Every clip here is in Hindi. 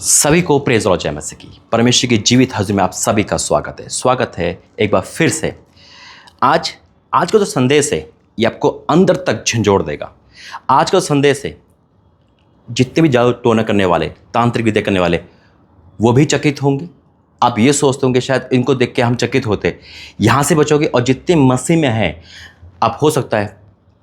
सभी को प्रेज और जय मसीह की परमेश्वर की जीवित हजूर में आप सभी का स्वागत है एक बार फिर से। आज का जो संदेश है ये आपको अंदर तक झंझोड़ देगा। आज का जो संदेश है, जितने भी जादू टोना करने वाले, तांत्रिक विद्या करने वाले, वो भी चकित होंगे। आप ये सोचते होंगे शायद इनको देख के हम चकित होते, यहाँ से बचोगे। और जितने मसीह में हैं, आप हो सकता है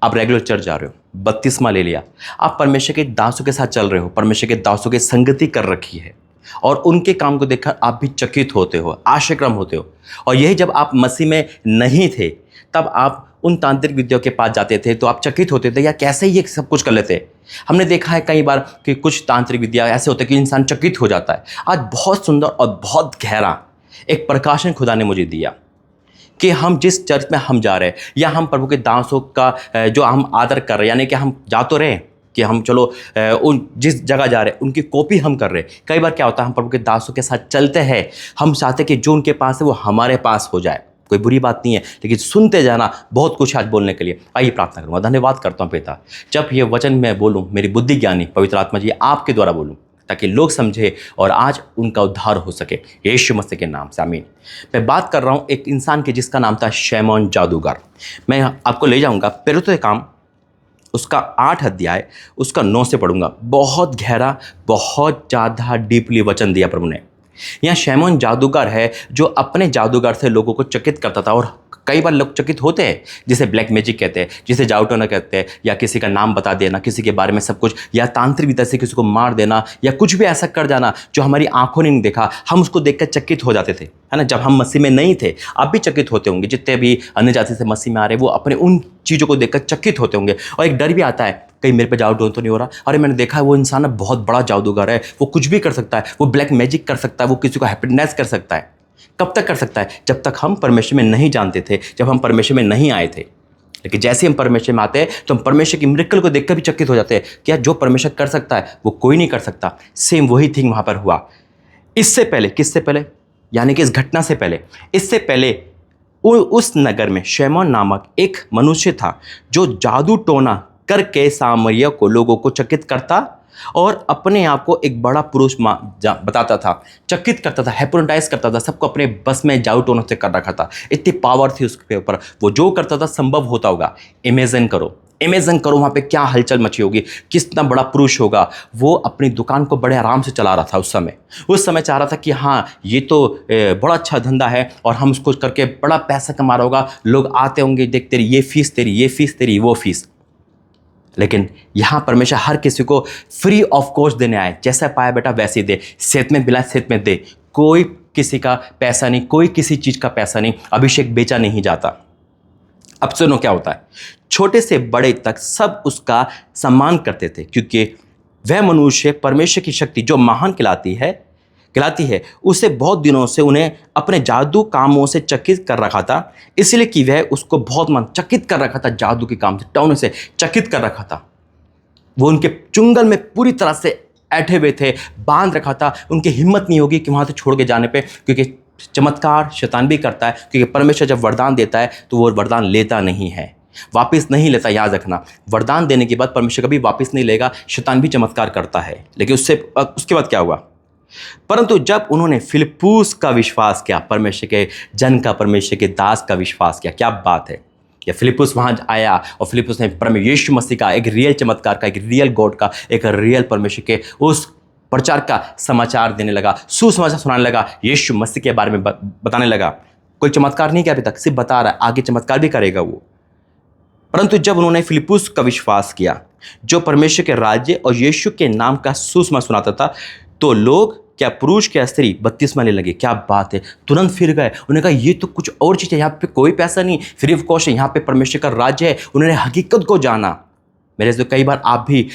आप रेगुलर चर्च जा रहे हो, बपतिस्मा ले लिया, आप परमेश्वर के दासों के साथ चल रहे हो, परमेश्वर के दासों की संगति कर रखी है और उनके काम को देखकर आप भी चकित होते हो, आश्चर्यक्रम होते हो। और यही जब आप मसीह में नहीं थे तब आप उन तांत्रिक विद्याओं के पास जाते थे तो आप चकित होते थे, या कैसे ये सब कुछ कर लेते। हमने देखा है कई बार कि कुछ तांत्रिक विद्या ऐसे होते कि इंसान चकित हो जाता है। आज बहुत सुंदर और बहुत गहरा एक प्रकाशन खुदा ने मुझे दिया कि हम जिस चर्च में हम जा रहे हैं या हम प्रभु के दासों का जो हम आदर कर रहे हैं, यानी कि हम जा तो रहे हैं कि हम चलो उन जिस जगह जा रहे हैं उनकी कॉपी हम कर रहे हैं। कई बार क्या होता है, हम प्रभु के दासों के साथ चलते हैं, हम चाहते हैं कि जो उनके पास है वो हमारे पास हो जाए। कोई बुरी बात नहीं है, लेकिन सुनते जाना बहुत कुछ आज बोलने के लिए। आइए प्रार्थना करूँगा। धन्यवाद करता हूँ पिता, जब ये वचन मैं बोलूँ मेरी बुद्धि ज्ञानी पवित्र आत्मा जी आपके द्वारा बोलूँ ताकि लोग समझे और आज उनका उद्धार हो सके, यीशु मसीह के नाम से आमीन। मैं बात कर रहा हूँ एक इंसान की जिसका नाम था शैमोन जादूगर। मैं आपको ले जाऊँगा पितरों के काम उसका 8 अध्याय उसका 9 से पढ़ूंगा। बहुत गहरा, बहुत ज़्यादा डीपली वचन दिया प्रभु ने। यहाँ शैमोन जादूगर है जो अपने जादूगर से लोगों को चकित करता था। और कई बार लोग चकित होते हैं, जिसे ब्लैक मैजिक कहते हैं, जिसे जादू टोना कहते हैं, या किसी का नाम बता देना, किसी के बारे में सब कुछ, या तांत्रिक विद्या से किसी को मार देना, या कुछ भी ऐसा कर जाना जो हमारी आंखों ने नहीं देखा। हम उसको देखकर चकित हो जाते थे, है ना। जब हम मसीह में नहीं थे, आप भी चकित होते होंगे। जितने भी अन्य जाति से मसीह में आ रहे हैं वो अपने उन चीज़ों को देखकर चकित होते होंगे। और एक डर भी आता है, कहीं मेरे पे जादू तो नहीं हो रहा। अरे मैंने देखा है वो इंसान बहुत बड़ा जादूगर है, वो कुछ भी कर सकता है, वो ब्लैक मैजिक कर सकता है, वो किसी को हैप्पीनेस कर सकता है। कब तक कर सकता है? जब तक हम परमेश्वर में नहीं जानते थे, जब हम परमेश्वर में नहीं आए थे। लेकिन जैसे हम परमेश्वर में आते हैं तो हम परमेश्वर की मिरेकल को देखकर भी चकित हो जाते हैं। क्या जो परमेश्वर कर सकता है वो कोई नहीं कर सकता। सेम वही थिंग वहाँ पर हुआ। इससे पहले, किससे पहले, यानी कि इस घटना से पहले, इससे पहले उस नगर में शैमोन नामक एक मनुष्य था जो जादू टोना करके सामरिया को, लोगों को चकित करता और अपने आप को एक बड़ा पुरुष बताता था, चकित करता था, हिप्नोटाइज करता था, सबको अपने बस में जादू टोना से कर रखा था। इतनी पावर थी उसके ऊपर, वो जो करता था संभव होता होगा। इमेजिन करो वहाँ पे क्या हलचल मची होगी, कितना बड़ा पुरुष होगा। वो अपनी दुकान को बड़े आराम से चला रहा था। उस समय चाह रहा था कि हाँ ये तो बड़ा अच्छा धंधा है और हम उसको करके बड़ा पैसा कमा रहा होगा, लोग आते होंगे, देख तेरी ये फीस, तेरी ये फीस, तेरी वो फीस। लेकिन यहाँ परमेश्वर हर किसी को फ्री ऑफ कॉस्ट देने आए। जैसा पाया बेटा वैसे ही दे, सेहत में बिला सेहत में दे। कोई किसी का पैसा नहीं, कोई किसी चीज़ का पैसा नहीं। अभिषेक बेचा नहीं जाता। अब सुनो क्या होता है, छोटे से बड़े तक सब उसका सम्मान करते थे क्योंकि वह मनुष्य परमेश्वर की शक्ति जो महान कहलाती है उसे बहुत दिनों से उन्हें अपने जादू कामों से चकित कर रखा था। इसलिए कि वह उसको बहुत चकित कर रखा था, जादू के काम से, टोने से चकित कर रखा था। वो उनके चुंगल में पूरी तरह से ऐठे हुए थे, बांध रखा था। उनकी हिम्मत नहीं होगी कि वहाँ से छोड़ के जाने पे, क्योंकि चमत्कार शैतान भी करता है। क्योंकि परमेश्वर जब वरदान देता है तो वो वरदान लेता नहीं है, वापस नहीं लेता। याद रखना, वरदान देने के बाद परमेश्वर कभी वापस नहीं लेगा। शैतान भी चमत्कार करता है, लेकिन उसके बाद क्या हुआ? परंतु जब उन्होंने फिलिप्पुस का विश्वास किया, परमेश्वर के जन का, परमेश्वर के दास का विश्वास किया। क्या बात है। या फिलिप्पुस वहाँ आया और फिलिप्पुस ने परमेश्वर यीशु मसीह का एक रियल चमत्कार का, एक रियल गॉड का, एक रियल परमेश्वर के उस प्रचार का समाचार देने लगा, सुसमाचार सुनाने लगा, यीशु मसीह के बारे में बताने लगा। कोई चमत्कार नहीं किया अभी तक, सिर्फ बता रहा है, आगे चमत्कार भी करेगा वो। परंतु जब उन्होंने फिलिप्पुस का विश्वास किया जो परमेश्वर के राज्य और यीशु के नाम का सुसमाचार सुनाता था, तो लोग, क्या पुरुष क्या स्त्री, बपतिस्मा लेने लगे। क्या बात है। तुरंत फिर गए। उन्होंने कहा ये तो कुछ और चीज़ है, यहाँ पे कोई पैसा नहीं, फ्री ऑफ कॉस्ट है, यहाँ पे परमेश्वर का राज्य है। उन्होंने हकीकत को जाना। मेरे से कई बार आप भी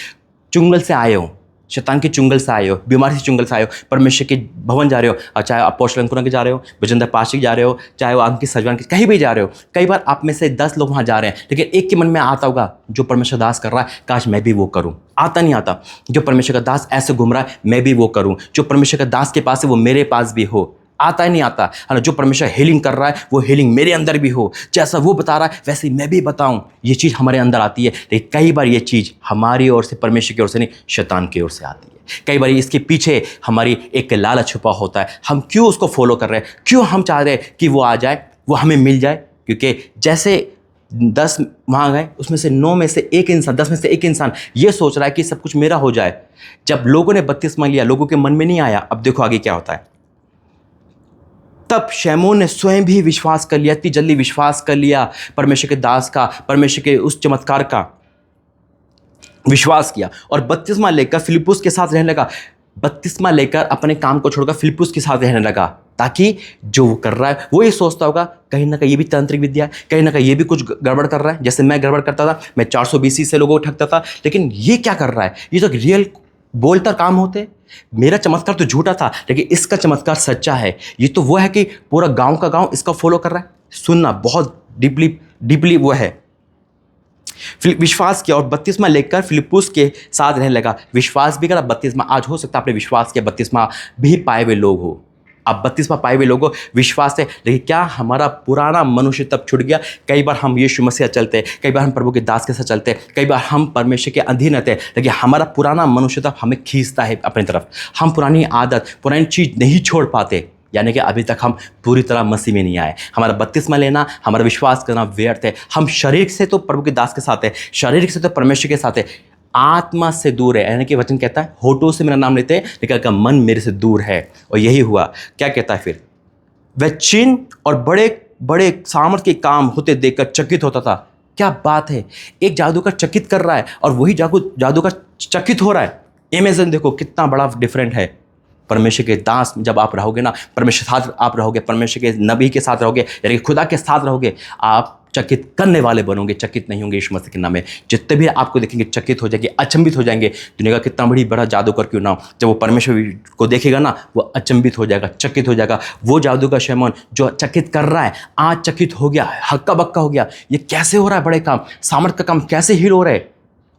चुंगल से आए हो, शैतान के चुंगल से आए हो, बीमारी से चुंगल से आए हो, परमेश्वर के भवन जा रहे हो, चाहे आप अपोस्टल अंकुरन के जा रहे हो, विजेंद्र पाशी के जा रहे हो, चाहे वो अंकित सजवान के, कहीं भी जा रहे हो। कई बार आप में से 10 लोग वहाँ जा रहे हैं, लेकिन एक के मन में आता होगा जो परमेश्वर दास कर रहा है, काश मैं भी वो करूँ। आता नहीं आता। जो परमेश्वर का दास ऐसे घूम रहा है, मैं भी वो करूँ। जो परमेश्वर का दास के पास है वो मेरे पास भी हो। आता ही नहीं आता है ना। जो परमेश्वर हीलिंग कर रहा है वो हीलिंग मेरे अंदर भी हो, जैसा वो बता रहा है वैसे ही मैं भी बताऊं, ये चीज़ हमारे अंदर आती है। लेकिन कई बार ये चीज़ हमारी ओर से, परमेश्वर की ओर से नहीं, शैतान की ओर से आती है। कई बार इसके पीछे हमारी एक लालच छुपा होता है। हम क्यों उसको फॉलो कर रहे हैं, क्यों हम चाह रहे हैं कि वो आ जाए, वो हमें मिल जाए। क्योंकि जैसे 10 वहाँ गए, उसमें से 9 में से एक इंसान, 10 में से एक इंसान ये सोच रहा है कि सब कुछ मेरा हो जाए। जब लोगों ने बपतिस्मा लिया, लोगों के मन में नहीं आया। अब देखो आगे क्या होता है। तब शैमोन ने स्वयं भी विश्वास कर लिया, इतनी जल्दी विश्वास कर लिया परमेश्वर के दास का, परमेश्वर के उस चमत्कार का विश्वास किया और बपतिस्मा लेकर फिलिप्पुस के साथ रहने लगा। बपतिस्मा लेकर अपने काम को छोड़कर फिलिप्पुस के साथ रहने लगा, ताकि जो वो कर रहा है वो ये सोचता होगा कहीं ना कहीं ये भी तांत्रिक विद्या है, कहीं ना कहीं ये भी कुछ गड़बड़ कर रहा है। जैसे मैं गड़बड़ करता था, मैं 400 BC से लोगों को ठगता था, लेकिन ये क्या कर रहा है, ये तो रियल बोलता काम होते। मेरा चमत्कार तो झूठा था, लेकिन इसका चमत्कार सच्चा है। ये तो वो है कि पूरा गांव का गांव इसका फॉलो कर रहा है। सुनना बहुत डीपली वो है। विश्वास किया और बपतिस्मा लेकर फिलिप्पुस के साथ रहने लगा। विश्वास भी करा, बपतिस्मा। आज हो सकता है आपने विश्वास किया, बपतिस्मा भी पाए हुए लोग हो, आप बपतिस्मा पाए हुए लोगों, विश्वास है। लेकिन क्या हमारा पुराना मनुष्य तब छूट गया? कई बार हम यीशु मसीह चलते हैं, कई बार हम प्रभु के दास के साथ चलते हैं, कई बार हम परमेश्वर के अधीन रहते हैं, लेकिन हमारा पुराना मनुष्य तब हमें खींचता है अपनी तरफ। हम पुरानी आदत, पुरानी चीज़ नहीं छोड़ पाते, यानी कि अभी तक हम पूरी तरह मसीह में नहीं आए। हमारा बपतिस्मा लेना, हमारा विश्वास करना व्यर्थ है। हम शरीर से तो प्रभु के दास के साथ है, शरीर से तो परमेश्वर के साथ है, आत्मा से दूर है। यानी कि वचन कहता है होठों से मेरा नाम लेते हैं, लेकिन अगर मन मेरे से दूर है। और यही हुआ। क्या कहता है फिर? वह चिन्ह और बड़े बड़े सामर्थ के काम होते देखकर चकित होता था। क्या बात है, एक जादूगर चकित कर रहा है और वही जादूगर चकित हो रहा है। इमेजिन देखो कितना बड़ा डिफरेंट है। परमेश्वर के दास जब आप रहोगे ना, परमेश्वर के साथ आप रहोगे, परमेश्वर के नबी के साथ रहोगे, यानी कि खुदा के साथ रहोगे, आप चकित करने वाले बनोगे, चकित नहीं होंगे। यीशु मसीह के नाम में जितने भी आपको देखेंगे चकित हो जाएंगे, अचंभित हो जाएंगे। दुनिया का कितना बड़ा जादूगर क्यों ना हो, जब वो परमेश्वर को देखेगा ना, वो अचंभित हो जाएगा, चकित हो जाएगा। वो जादूगर शैतान जो चकित कर रहा है, आज चकित हो गया, हक्का बक्का हो गया। ये कैसे हो रहा है? बड़े काम, सामर्थ का काम कैसे हील हो रहा है?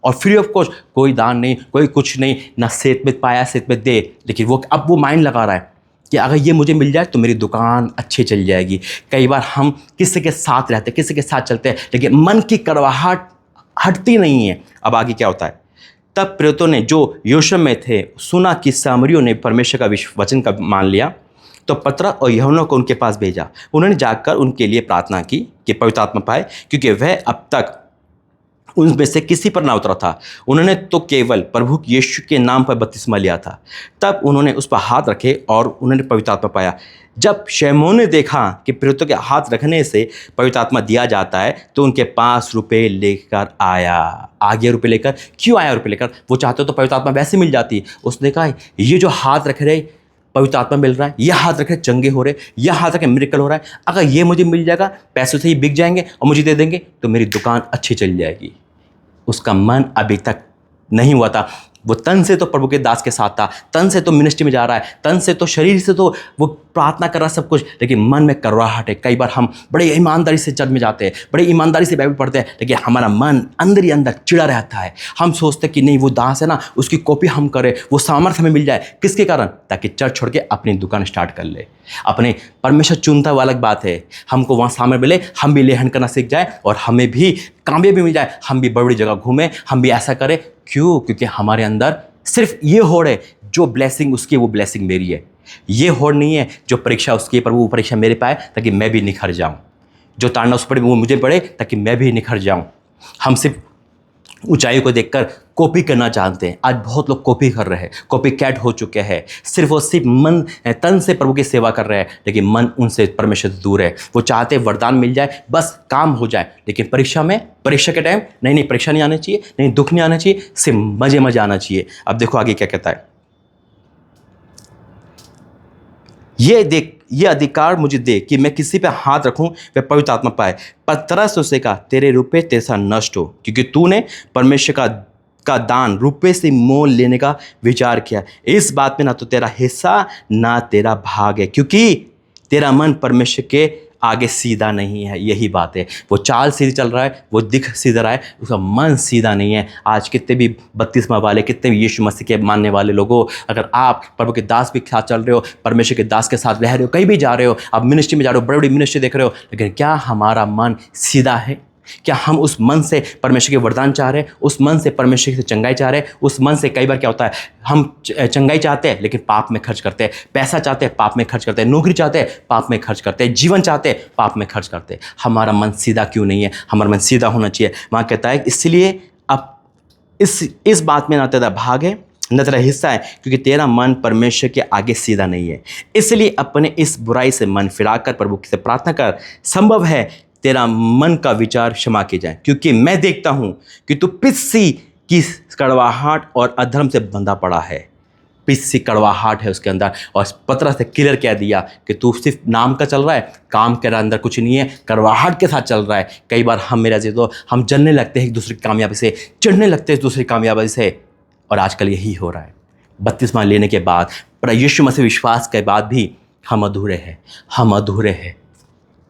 और फ्री ऑफ कॉस्ट, कोई दान नहीं, कोई कुछ नहीं, ना सेत में पाया सेत में दे। लेकिन वो अब वो माइंड लगा रहा है कि अगर ये मुझे मिल जाए तो मेरी दुकान अच्छी चल जाएगी। कई बार हम किसी के साथ रहते, किसी के साथ चलते हैं, लेकिन मन की कड़वाहट हटती नहीं है। अब आगे क्या होता है? तब प्रेरितों ने जो यरूशलेम में थे सुना कि सामरियों ने परमेश्वर का वचन का मान लिया, तो पतरस और यूहन्ना को उनके पास भेजा। उन्होंने जाकर उनके लिए प्रार्थना की कि पवित्र आत्मा पाए, क्योंकि वह अब तक उनमें से किसी पर ना उतरा था। उन्होंने तो केवल प्रभु यीशु के नाम पर बपतिस्मा लिया था। तब उन्होंने उस पर हाथ रखे और उन्होंने पवित्र आत्मा पाया। जब शैमोन ने देखा कि प्रेरितों के हाथ रखने से पवित्र आत्मा दिया जाता है, तो उनके पास रुपए लेकर आया। आ गया रुपए लेकर। क्यों आया रुपए लेकर? वो चाहते तो पवित्र आत्मा वैसे मिल जाती। उसने कहा ये जो हाथ रख रहे पवित्र आत्मा मिल रहा है, यह हाथ रखे चंगे हो रहे, यह हाथ रखे मिरेकल हो रहा है, अगर ये मुझे मिल जाएगा, पैसों से ही बिक जाएंगे और मुझे दे देंगे, तो मेरी दुकान अच्छी चल जाएगी। उसका मन अभी तक नहीं हुआ था। वो तन से तो प्रभु के दास के साथ था, तन से तो मिनिस्ट्री में जा रहा है, तन से तो शरीर से तो वो प्रार्थना कर रहा है सब कुछ, लेकिन मन में कड़वाहट है। कई बार हम बड़े ईमानदारी से चर्च में जाते हैं, बड़े ईमानदारी से बाइबल पढ़ते हैं, लेकिन हमारा मन अंदर ही अंदर चिड़ा रहता है। हम सोचते हैं कि नहीं, वो दास है ना, उसकी कॉपी हम करें, वो सामर्थ्य हमें मिल जाए। किसके कारण? ताकि चर्च छोड़ के अपनी दुकान स्टार्ट कर ले। अपने परमेश्वर चुनता हुआ अलग बात है, हमको वहाँ सामने मिले, हम भी लेहन करना सीख जाए और हमें भी कामयाबी भी मिल जाए, हम भी बड़ी बड़ी जगह घूमें, हम भी ऐसा करें। क्यों? क्योंकि हमारे अंदर सिर्फ ये होड़ है, जो ब्लेसिंग उसकी वो ब्लेसिंग मेरी है। ये होड़ नहीं है जो परीक्षा उसकी है पर वो परीक्षा मेरे पाए ताकि मैं भी निखर जाऊं, जो ताड़ना उस पर वो मुझे पड़े ताकि मैं भी निखर जाऊं। हम सिर्फ ऊंचाई को देखकर कॉपी करना चाहते हैं। आज बहुत लोग कॉपी कर रहे हैं, कॉपी कैट हो चुके हैं। सिर्फ और सिर्फ मन तन से प्रभु की सेवा कर रहे हैं, लेकिन मन उनसे परमेश्वर से दूर है। वो चाहते वरदान मिल जाए, बस काम हो जाए, लेकिन परीक्षा के टाइम नहीं, परीक्षा नहीं आनी चाहिए, नहीं दुख नहीं आना चाहिए, सिर्फ मजे आना चाहिए। अब देखो आगे क्या कहता है, ये अधिकार मुझे दे कि मैं किसी पे हाथ रखूं वह पवित्र आत्मा पाए। पतरस उसे कहा, तेरे रुपए तेसा नष्ट हो, क्योंकि तूने परमेश्वर का दान रुपए से मोल लेने का विचार किया। इस बात में ना तो तेरा हिस्सा ना तेरा भाग है, क्योंकि तेरा मन परमेश्वर के आगे सीधा नहीं है, यही बात है। वो चाल सीधी चल रहा है, वो दिख सीधा रहा है, उसका मन सीधा नहीं है। आज कितने भी बपतिस्मा वाले, कितने भी यीशु मसीह के मानने वाले लोगों, अगर आप प्रभु के दास के साथ चल रहे हो, परमेश्वर के दास के साथ रह रहे हो, कहीं भी जा रहे हो, आप मिनिस्ट्री में जा रहे हो, बड़ी बड़ी मिनिस्ट्री देख रहे हो, लेकिन क्या हमारा मन सीधा है? क्या हम उस मन से परमेश्वर के वरदान चाह रहे हैं? उस मन से परमेश्वर से चंगाई चाह रहे हैं? उस मन से कई बार क्या होता है, हम चंगाई चाहते हैं लेकिन पाप में खर्च करते हैं, पैसा चाहते हैं पाप में खर्च करते हैं, नौकरी चाहते हैं पाप में खर्च करते हैं, जीवन चाहते हैं पाप में खर्च करते हैं। हमारा मन सीधा क्यों नहीं है? हमारा मन सीधा होना चाहिए। वहाँ कहता है इसलिए अब इस बात में ना तेरा भाग है न तेरा हिस्सा है, क्योंकि तेरा मन परमेश्वर के आगे सीधा नहीं है। इसलिए अपने इस बुराई से मन फिराकर प्रभु से प्रार्थना कर, संभव है तेरा मन का विचार क्षमा किए जाए, क्योंकि मैं देखता हूं कि तू पिस्सी की कड़वाहट और अधर्म से बंधा पड़ा है। पिस्सी कड़वाहट है उसके अंदर, और पतरस से क्लियर कह दिया कि तू सिर्फ नाम का चल रहा है, काम के अंदर कुछ नहीं है, कड़वाहट के साथ चल रहा है। कई बार हम मेरा जी तो हम जलने लगते हैं एक दूसरे की कामयाबी से, चिढ़ने लगते हैं एक दूसरे की कामयाबी से, और आजकल यही हो रहा है। बपतिस्मा लेने के बाद, पर यीशु मसीह विश्वास के बाद भी हम अधूरे हैं, हम अधूरे हैं।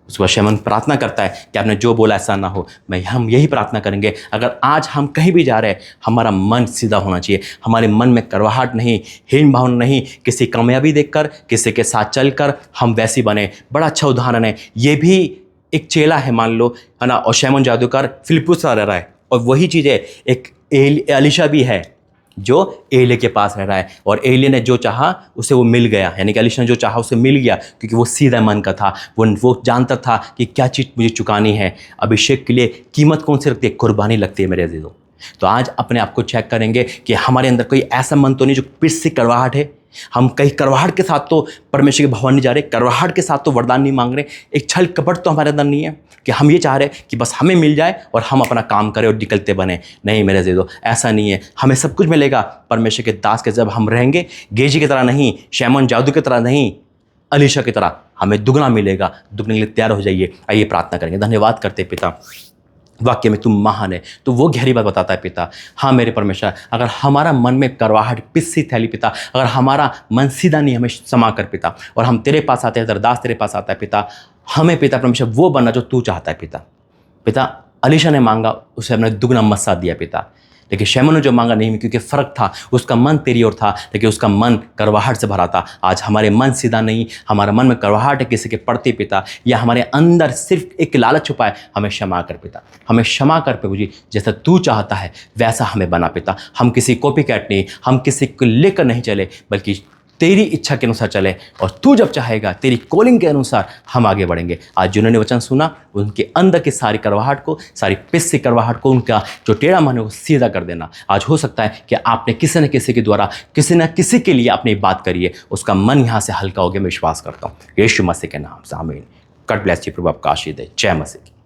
उसके बाद शैमन प्रार्थना करता है कि आपने जो बोला ऐसा ना हो। हम यही प्रार्थना करेंगे, अगर आज हम कहीं भी जा रहे हैं, हमारा मन सीधा होना चाहिए, हमारे मन में करवाहट नहीं, हीन भावना नहीं, किसी कामयाबी देखकर, किसी के साथ चलकर हम वैसी बने। बड़ा अच्छा उदाहरण है, ये भी एक चेला है मान लो, है ना, और शैमन जादूगर फिलिप्पुस रह रहा है, और वही चीज़ है एक एलीशा भी है जो एलिया के पास रह रहा है, और एलिया ने जो चाहा उसे वो मिल गया, यानी कि एलीशा ने जो चाहा उसे मिल गया, क्योंकि वो सीधा मन का था। वो जानता था कि क्या चीज़ मुझे चुकानी है। अभिषेक के लिए कीमत कौन सी लगती है? कुर्बानी लगती है मेरे अजीजों। तो आज अपने आप को चेक करेंगे कि हमारे अंदर कोई ऐसा मन तो नहीं जो पिछ से कड़वाहट है। हम कहीं करवाहट के साथ तो परमेश्वर के भवन नहीं जा रहे, करवाहट के साथ तो वरदान नहीं मांग रहे, एक छल कपट तो हमारे अंदर नहीं है कि हम ये चाह रहे कि बस हमें मिल जाए और हम अपना काम करें और निकलते बने। नहीं मेरे ज़ेदो, ऐसा नहीं है। हमें सब कुछ मिलेगा परमेश्वर के दास के जब हम रहेंगे, गेजी की तरह नहीं, शैमन जादू की तरह नहीं, अलीशा की तरह हमें दुगना मिलेगा। दुगने के लिए तैयार हो जाइए। आइए प्रार्थना करेंगे। धन्यवाद करते पिता, वाक्य में तुम महान है। तो वो गहरी बात बताता है पिता। हाँ मेरे परमेश्वर, अगर हमारा मन में करवाहट पिस्सी थैली पिता, अगर हमारा मन सीधा नहीं, हमें क्षमा कर पिता, और हम तेरे पास आते हैं, दरदास तेरे पास आता है पिता। हमें पिता परमेश्वर वो बनना जो तू चाहता है पिता। पिता अलीशा ने मांगा, उसे हमने दुगना मस्सा दिया पिता, लेकिन शैमन ने जो मांगा नहीं, क्योंकि फ़र्क था, उसका मन तेरी ओर था, लेकिन उसका मन करवाहट से भरा था। आज हमारे मन सीधा नहीं, हमारा मन में करवाहट है किसी के प्रति पिता, या हमारे अंदर सिर्फ एक लालच छुपा है। हमें क्षमा कर पिता, हमें क्षमा कर प्रभु जी, जैसा तू चाहता है वैसा हमें बना पिता। हम किसी कॉपी कैट नहीं, हम किसी को लेकर नहीं चले, बल्कि तेरी इच्छा के अनुसार चले, और तू जब चाहेगा तेरी कॉलिंग के अनुसार हम आगे बढ़ेंगे। आज जिन्होंने वचन सुना, उनके अंदर की सारी करवाहट को, सारी पिस से करवाहट को, उनका जो टेढ़ा मन है वो सीधा कर देना। आज हो सकता है कि आपने किसी न किसी के द्वारा, किसी न किसी के लिए आपने बात करी है, उसका मन यहाँ से हल्का हो गया। मैं विश्वास करता हूँ यीशु मसीह के नाम से, आमीन। God bless you. प्रभु आपका आशीष दे। जय मसीह।